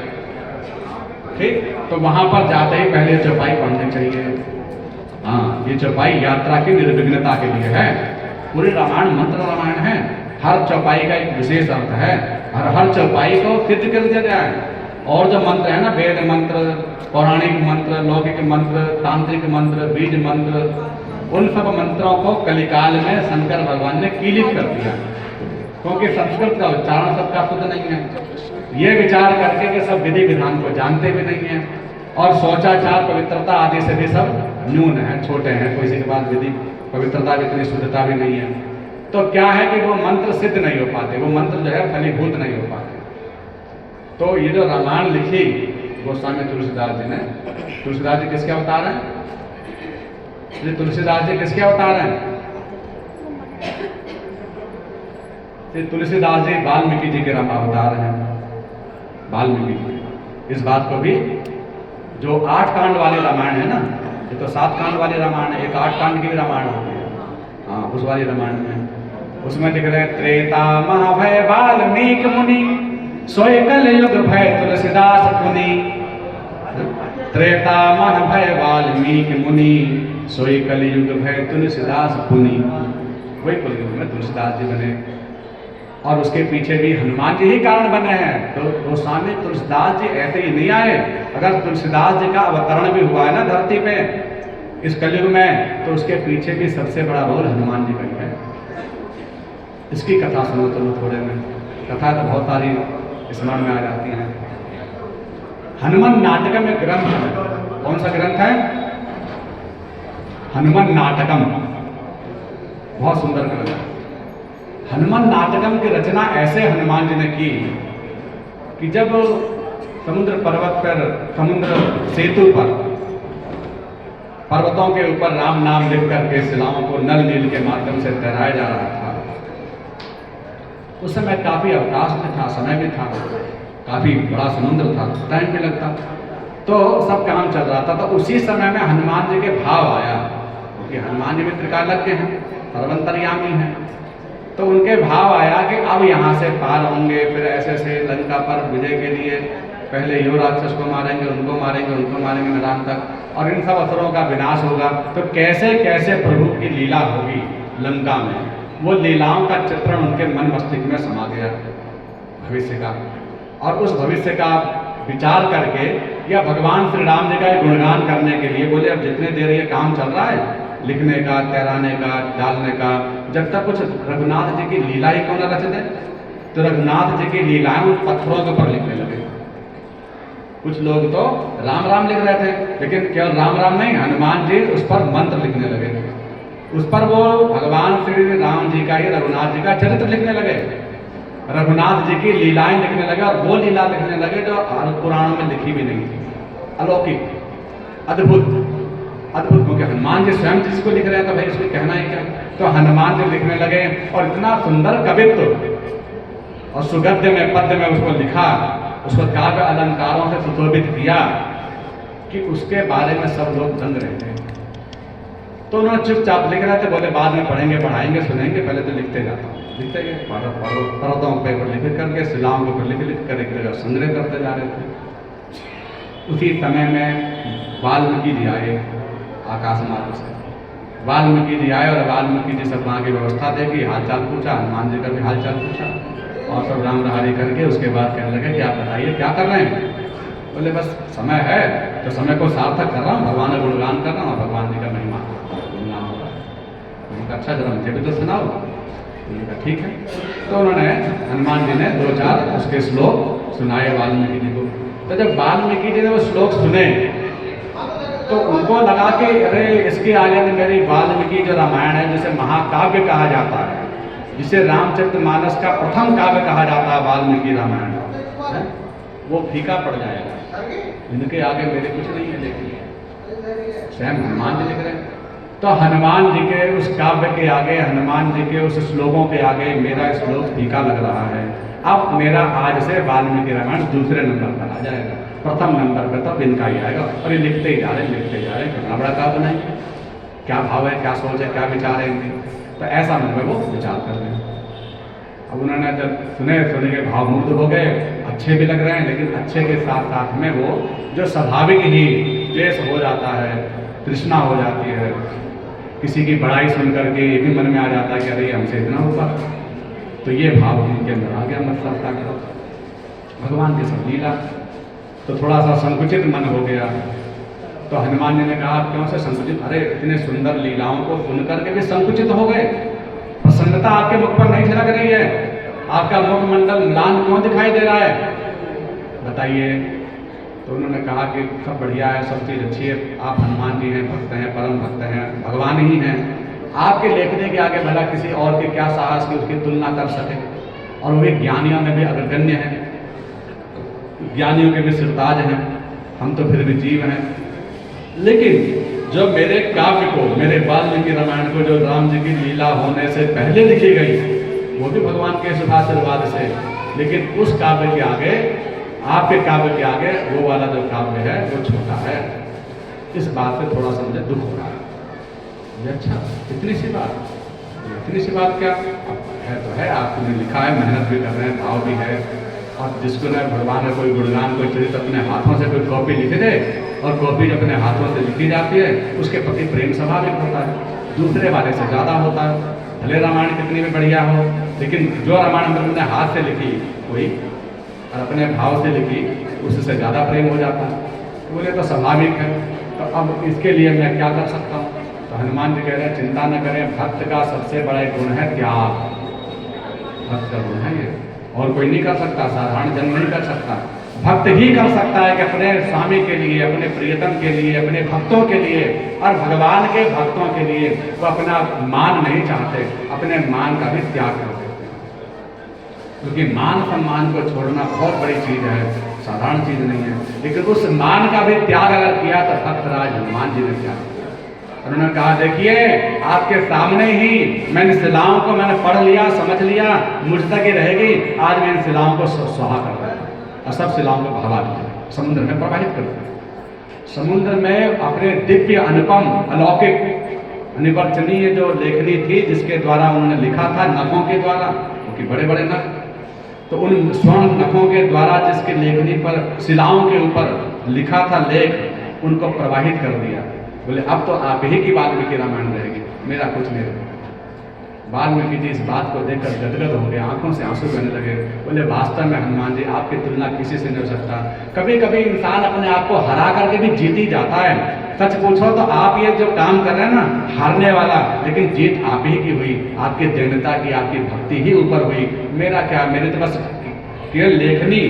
ठीक, तो वहां पर जाते ही पहले चौपाई पढ़नी चाहिए। हाँ, ये चौपाई यात्रा की निर्विघ्नता के लिए है। पूरी रामायण मंत्र रामायण है, हर चौपाई का एक विशेष अर्थ है और हर चौपाई को सिद्ध कर दिया गया है। और जो मंत्र है ना, वेद मंत्र, पौराणिक मंत्र, लौकिक मंत्र, तांत्रिक मंत्र, बीज मंत्र, उन सब मंत्रों को कलिकाल में शंकर भगवान ने कीलित कर दिया, क्योंकि संस्कृत का उच्चारण सबका शुद्ध नहीं है। ये विचार करके कि सब विधि विधान को जानते भी नहीं है और सोचाचार पवित्रता आदि से भी सब न्यून है, छोटे हैं, किसी के पास विधि पवित्रता की इतनी शुद्धता भी नहीं है। तो क्या है कि वो मंत्र सिद्ध नहीं हो पाते, वो मंत्र जो है फलीभूत नहीं हो पाते। तो ये जो रामायण लिखी गोस्वामी तुलसीदास जी ने, तुलसीदास जी किसके अवतार हैं? ये तुलसीदास जी किसके अवतार हैं? ये तुलसीदास जी वाल्मीकि जी के अवतार हैं, वाल्मीकि जी। इस बात को भी जो 8 कांड वाले रामायण है ना, ये तो 7 कांड वाली रामायण है, एक 8 कांड की भी रामायण होती है। हाँ, उस वाली रामायण में उसमें लिख रहे हैं त्रेता महाभय वाल्मीकि मुनि, सोय कलयुग भय तुलसीदास पुनि। त्रेता महाभय वाल्मीकि मुनि, सोय कलयुग भय तुलसीदास पुनि। वही कलयुग में तुलसीदास जी बने और उसके पीछे भी हनुमान जी ही कारण बने हैं। तो गोस्वामी तुलसीदास जी ऐसे ही नहीं आए। अगर तुलसीदास जी का अवतरण भी हुआ है ना धरती पे इस कलयुग में, तो उसके पीछे भी सबसे बड़ा रोल हनुमान जी का ही है। इसकी कथा सुनो चलो थोड़े में, कथा तो बहुत सारी स्मरण में आ जाती हैं। हनुमान नाटकम एक ग्रंथ है। कौन सा ग्रंथ है? हनुमान नाटकम, बहुत सुंदर ग्रंथ है। हनुमान नाटकम की रचना ऐसे हनुमान जी ने की कि जब समुद्र पर्वत पर, समुद्र सेतु पर, पर्वतों के ऊपर राम नाम लिख करके शिलाओं को नल नील के माध्यम से तैराया जा रहा था, उस समय काफ़ी अवकाश भी था, समय भी था, काफ़ी बड़ा समुद्र था, टाइम भी लगता, तो सब काम चल रहा था। तो उसी समय में हनुमान जी के भाव आया, क्योंकि हनुमान जी भी त्रिकालज्ञ हैं, सर्वंतर्यामी हैं, तो उनके भाव आया कि अब यहाँ से पार होंगे, फिर ऐसे ऐसे लंका पर विजय के लिए पहले यो राक्षस को मारेंगे, उनको मारेंगे मैदान तक, और इन सब असुरों का विनाश होगा। तो कैसे कैसे प्रभु की लीला होगी लंका में, वो लीलाओं का चित्रण उनके मन मस्तिष्क में समा गया भविष्य का। और उस भविष्य का विचार करके या भगवान श्री राम जी का गुणगान करने के लिए बोले, अब जितने देर ये काम चल रहा है लिखने का, तैराने का, डालने का, जब तक कुछ रघुनाथ जी की लीला ही क्यों न रच दें। तो रघुनाथ जी की लीलाएं उन पत्थरों के ऊपर लिखने लगे। कुछ लोग तो राम राम लिख रहे थे, लेकिन केवल राम राम नहीं, हनुमान जी उस पर मंत्र लिखने लगे, उस पर वो भगवान श्री राम जी का ही, रघुनाथ जी का चरित्र लिखने लगे, रघुनाथ जी की लीलाएं लिखने लगे, और वो लीला लिखने लगे जो पुराणों में लिखी भी नहीं थी, अलौकिक, अद्भुत अद्भुत, क्योंकि हनुमान जी स्वयं जिसको लिख रहे हैं तो भाई उसको कहना ही क्या। तो हनुमान जी लिखने लगे, और इतना सुंदर कवित्व और सुगद्य में पद्य में उसको लिखा, उसको काव्य अलंकारों से सुशोभित किया कि उसके बारे में सब लोग दंग रहे थे। तो उन्होंने चुपचाप लिख रहे थे, बोले बाद में पढ़ेंगे, पढ़ाएंगे, सुनेंगे, पहले तो लिखते जाता हूँ, लिखते गए, पर्वतों पे लिख करके, शिलाओं के ऊपर लिख कर एक जगह संग्रह करते जा रहे थे। उसी समय में वाल्मीकि जी आए आकाश मार्ग से, वाल्मीकि जी आए, और वाल्मीकि जी सब वहाँ की व्यवस्था देखी, हालचाल पूछा, हनुमान जी का भी हालचाल पूछा, और सब राम रहारी करके उसके बाद कहने लगे कि आप बताइए क्या कर रहे हैं। बोले बस समय है तो समय को सार्थक कर रहा हूँ, भगवान का गुणगान कर रहा हूँ, भगवान जी का महिमा गुणगान हो रहा है। उनका अच्छा जरा मुझे भी तो सुनाओ। उनका ठीक है। तो उन्होंने, हनुमान जी ने 2-4 उसके श्लोक सुनाए वाल्मीकि जी को। तो जब वाल्मीकि जी ने वो श्लोक सुने तो उनको लगा कि अरे इसके आगे तो मेरी वाल्मीकि जो रामायण है, जिसे महाकाव्य कहा जाता है, जिसे रामचरितमानस का प्रथम काव्य कहा जाता है वाल्मीकि रामायण है, वो फीका पड़ जाएगा। इनके आगे मेरे कुछ नहीं है, लेकिन स्वयं हनुमान जी लिख रहे हैं। तो हनुमान जी के उस काव्य के आगे, हनुमान जी के उस श्लोकों के आगे मेरा श्लोक फीका लग रहा है। अब मेरा आज से वाल्मीकि रामायण दूसरे नंबर पर आ जाएगा, प्रथम नंबर पर तो इनका ही आएगा। और ये लिखते ही जा रहे, लिखते जा रहे, कितना बड़ा काव्य बनाएंगे, क्या भाव है, क्या सोच है, क्या विचार है इनके। तो ऐसा मन में वो विचार कर रहे हैं। अब उन्होंने जब सुने के भावमुग्ध हो गए, अच्छे भी लग रहे हैं, लेकिन अच्छे के साथ साथ में वो जो स्वाभाविक ही क्लेश हो जाता है, तृष्णा हो जाती है, किसी की बड़ाई सुन करके ये भी मन में आ जाता है कि अरे हमसे इतना ऊपर, तो ये भाव उनके अंदर आ गया मत्सरता का, भगवान की सब लीला। तो थोड़ा सा संकुचित मन हो गया। तो हनुमान जी ने कहा क्यों से संकुचित, अरे इतने सुंदर लीलाओं को सुन करके भी संकुचित हो गए, प्रसन्नता आपके मुख पर नहीं झलक रही है, आपका मुखमंडल म्लान क्यों दिखाई दे रहा है, बताइए। तो उन्होंने कहा कि सब बढ़िया है, सब चीज़ अच्छी है, आप हनुमान जी हैं, भक्त हैं, परम भक्त हैं, भगवान ही हैं, आपके लेखने के आगे भला किसी और के क्या साहस की उसकी तुलना कर सके, और वे ज्ञानियों में भी अग्रगण्य हैं, ज्ञानियों के भी सिरताज हैं, हम तो फिर भी जीव हैं। लेकिन जो मेरे काव्य को, मेरे वाल्मीकि रामायण को जो राम जी की लीला होने से पहले लिखी गई, वो भी भगवान के शुभाशीर्वाद से, लेकिन उस काव्य के आगे, आपके काव्य के आगे वो वाला जो काव्य है वो छोटा है। इस बात से थोड़ा सा मुझे दुख हो रहा है। अच्छा, इतनी सी बात क्या है, तो है, आपने लिखा है, मेहनत भी कर रहे हैं, भाव भी है, और जिसको न भगवान का कोई गुणगान, कोई चरित्र अपने हाथों से कोई कॉपी लिख दे, और कॉपी जब अपने हाथों से लिखी जाती है, उसके प्रति प्रेम स्वाभाविक होता है, दूसरे वाले से ज़्यादा होता है। भले रामायण कितनी भी बढ़िया हो, लेकिन जो रामायण हम अपने हाथ से लिखी कोई और अपने भाव से लिखी, उससे ज़्यादा प्रेम हो जाता है। तो बोले तो स्वाभाविक है, तो अब इसके लिए मैं क्या कर सकता हूँ। तो हनुमान जी कह रहे हैं चिंता न करें, भक्त का सबसे बड़ा गुण है त्याग, भक्त का गुण है ये, और कोई नहीं कर सकता, साधारण जन नहीं कर सकता, भक्त ही कर सकता है कि अपने स्वामी के लिए, अपने प्रियतम के लिए, अपने भक्तों के लिए, और भगवान के भक्तों के लिए वो अपना मान नहीं चाहते, अपने मान का भी त्याग कर देते हैं। क्योंकि मान सम्मान को छोड़ना बहुत बड़ी चीज़ है, साधारण चीज़ नहीं है। लेकिन उस मान का भी त्याग अगर किया तो भक्तराज हनुमान जी ने त्याग किया। उन्होंने कहा देखिए आपके सामने ही मैंने शिलाओं को मैंने पढ़ लिया, समझ लिया, मुझ तक ही रहेगी। आज मैं इन शिलाओं को सुहा कर रहा हूँ और सब शिलाओं को भगा दिया, समुद्र में प्रवाहित कर दिया। समुद्र में अपने दिव्य अनुपम अलौकिक अनिवर्चनीय जो लेखनी थी जिसके द्वारा उन्होंने लिखा था, नखों के द्वारा, क्योंकि बड़े बड़े नख, तो उन स्वर्ण नखों के द्वारा जिसकी लेखनी पर शिलाओं के ऊपर लिखा था लेख, उनको प्रवाहित कर दिया। बोले अब तो आप ही की वाल्मीकि रामायण रहेगी, मेरा कुछ नहीं रहेगा। वाल्मीकि जी इस बात को देखकर गदगद हो गए, आंखों से आंसू बहने लगे। बोले वास्तव में हनुमान जी आपकी तुलना किसी से नहीं हो सकता। कभी कभी इंसान अपने आप को हरा करके भी जीत ही जाता है। सच पूछो तो आप ये जो काम कर रहे हैं ना, हारने वाला, लेकिन जीत आप ही की हुई, आपकी दृढ़ता की, आपकी भक्ति ही ऊपर हुई। मेरा क्या, मेरे तो बस केवल लेखनी,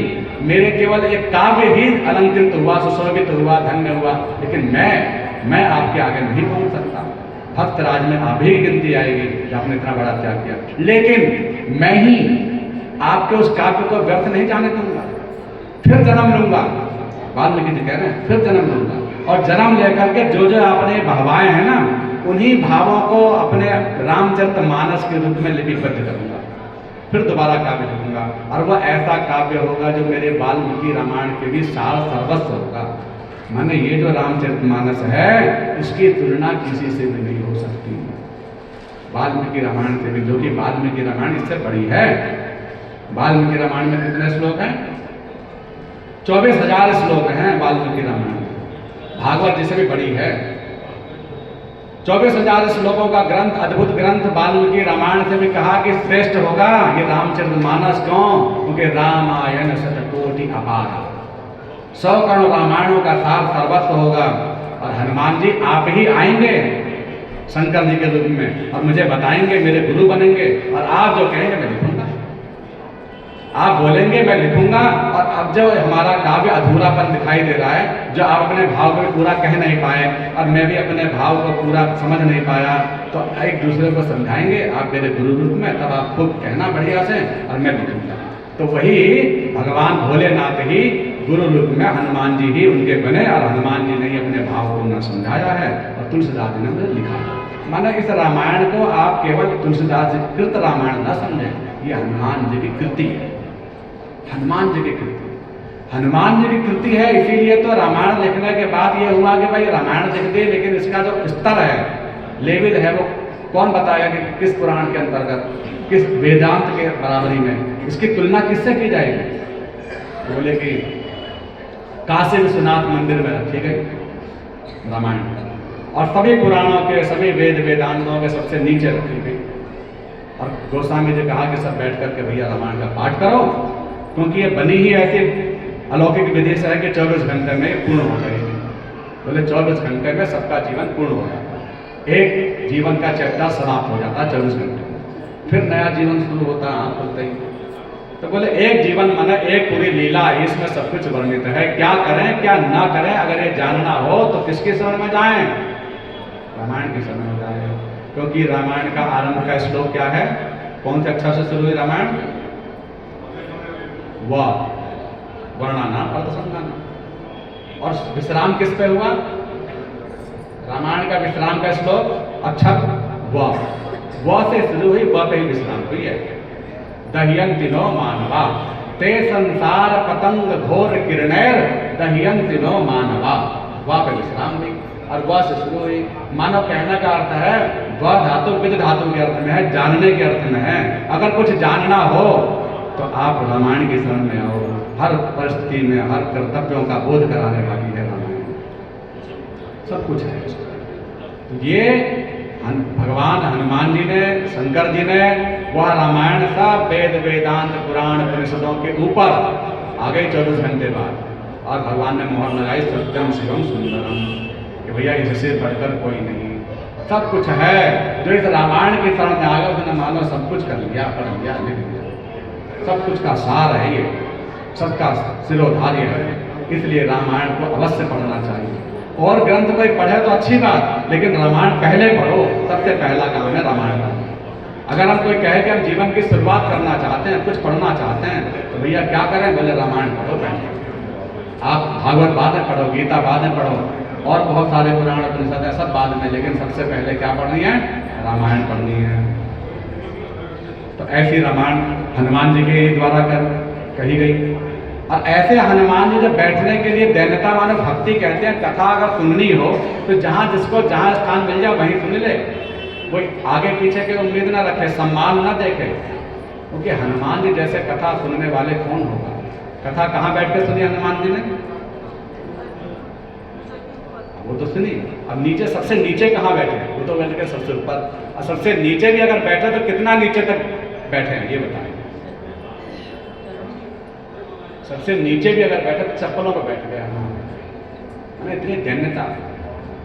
मेरे केवल एक काव्य ही अलंकृत हुआ, सुशोभित हुआ, धन्य हुआ, लेकिन मैं आपके आगे नहीं पहुंच सकता। भक्त राज में आप ही की गिनती आएगी कि आपने इतना बड़ा त्याग किया, लेकिन मैं ही आपके उस काव्य को व्यर्थ नहीं जाने दूंगा, फिर जन्म लूंगा। वाल्मीकि जी कह रहे हैं फिर जन्म लूंगा, और जन्म लेकर के जो जो आपने भावाएं हैं ना, उन्हीं भावों को अपने रामचरितमानस के रूप में लिपिबद्ध करूंगा, फिर दोबारा काव्य लिखूंगा, और वह ऐसा काव्य होगा जो मेरे वाल्मीकि रामायण के भी सार सर्वस्व होगा। माने ये जो रामचरितमानस है इसकी तुलना किसी से भी नहीं हो सकती, वाल्मीकि रामायण से भी, जो कि वाल्मीकि रामायण इससे बड़ी है। वाल्मीकि रामायण में कितने श्लोक हैं? 24,000 श्लोक हैं वाल्मीकि रामायण। भागवत जिसे भी बड़ी है। 24,000 श्लोकों का ग्रंथ, अद्भुत ग्रंथ वाल्मीकि रामायण से भी कहा कि श्रेष्ठ होगा ये रामचरितमानस। क्यों? क्योंकि रामायण शतकोटि अपार, 100 करोड़ रामायणों का सार सर्वस्व होगा। और हनुमान जी आप ही आएंगे शंकर जी के रूप में और मुझे बताएंगे, मेरे गुरु बनेंगे, और आप जो कहेंगे मैं लिखूंगा, आप बोलेंगे मैं लिखूंगा। और अब जो हमारा काव्य अधूरापन दिखाई दे रहा है, जो आप अपने भाव को पूरा कह नहीं पाए और मैं भी अपने भाव को पूरा समझ नहीं पाया, तो एक दूसरे को समझाएंगे आप मेरे गुरु रूप में, तब आप खुद कहना बढ़िया से और मैं लिखूंगा। तो वही भगवान भोलेनाथ ही गुरु रूप में हनुमान जी ही उनके बने, और हनुमान जी ने ही अपने भाव को न समझाया है और तुलसीदास जी ने उन्हें लिखा। माना इस रामायण को आप केवल तुलसीदास जी कृत रामायण न समझें, ये हनुमान जी की कृति है, हनुमान जी की कृति, हनुमान जी की कृति है। इसीलिए तो रामायण लिखने के बाद ये हुआ कि भाई रामायण लिख दी, लेकिन इसका जो स्तर है, लेवल है, वो कौन बताएगा कि किस पुराण के अंतर्गत, किस वेदांत के बराबरी में, इसकी तुलना किससे की जाएगी? बोले कि काशी विश्वनाथ मंदिर में रखी गई रामायण, और सभी पुराणों के, सभी वेद वेदांतों के सबसे नीचे रखी गई। और गोस्वामी जी कहा कि सब बैठ करके भैया रामायण का पाठ करो, क्योंकि ये बनी ही ऐसी अलौकिक विधि से है कि 24 घंटे में पूर्ण हो जाएगी। बोले 24 घंटे में सबका जीवन पूर्ण हो जाता है, एक जीवन का चैप्टर समाप्त हो जाता है 24 घंटे में, फिर नया जीवन शुरू होता है, आँख खुलते ही। तो बोले एक जीवन माने एक पूरी लीला, इसमें सब कुछ वर्णित है, क्या करें क्या ना करें, अगर ये जानना हो तो किसके शरण में जाएं? रामायण के शरण में जाएं, क्योंकि रामायण का आरंभ का श्लोक क्या है? कौन से अक्षर से शुरू हुई रामायण? वाह, वर्णना प्रसंगाना। और विश्राम किस पे हुआ? रामायण का विश्राम का श्लोक अक्षर वाह से शुरू हुई, वाह पे ही विश्राम हुई है। दह्यन्ति नो मानवा ते संसार पतंग घोर किरणैर दह्यन्ति नो मानवा, वाह पे विश्राम हुई और वाह से शुरू हुई। मानव कहने का अर्थ है, वाह धातु विद धातु के अर्थ में है, जानने के अर्थ में है। अगर कुछ जानना हो तो आप रामायण की शरण में आओ। हर परिस्थिति में हर कर्तव्यों का बोध कराने वाली है रामायण, सब कुछ है। ये भगवान हनुमान जी ने, शंकर जी ने वह रामायण सब वेद वेदांत पुराण परिषदों के ऊपर आ गई 24 घंटे बाद, और भगवान ने मोहर लगाई सत्यम शिवम सुंदरम, कि भैया इससे बढ़कर कोई नहीं, सब कुछ है। जो इस रामायण के शरण में आ गया उसने मानो सब कुछ कर लिया, पढ़ लिया, लिख लिया, सब कुछ का सार है ये, सबका सिरोधार्य है। इसलिए रामायण को अवश्य पढ़ना चाहिए। और ग्रंथ कोई पढ़े तो अच्छी बात, लेकिन रामायण पहले पढ़ो, सबसे पहला काम है रामायण पढ़ना। अगर हम कोई कहे कि हम जीवन की शुरुआत करना चाहते हैं, कुछ पढ़ना चाहते हैं, तो भैया क्या करें? बोले रामायण पढ़ो पहले। आप भागवत बाद में पढ़ो, गीता बाद में पढ़ो, और बहुत सारे पुराण उपनिषद है, सब बाद में, लेकिन सबसे पहले क्या पढ़नी है? रामायण पढ़नी है। तो ऐसी रामायण हनुमान जी के द्वारा कही गई। और ऐसे हनुमान जी जब बैठने के लिए दैन्यता मानो भक्ति कहते हैं, कथा अगर सुननी हो तो जहाँ जिसको जहाँ स्थान मिल जाए वहीं सुन ले, कोई आगे पीछे की उम्मीद ना रखे, सम्मान ना देखे, क्योंकि हनुमान जी जैसे कथा सुनने वाले कौन होगा? कथा कहाँ बैठ के सुनी हनुमान जी ने? वो तो सुनी। अब नीचे, सबसे नीचे कहाँ बैठे? वो तो बैठ के सबसे ऊपर। और सबसे नीचे भी अगर बैठे तो कितना नीचे तक बैठे हैं ये बताएं। सबसे नीचे भी अगर बैठे तो चप्पलों पर बैठ गया। इतनी दैन्यता।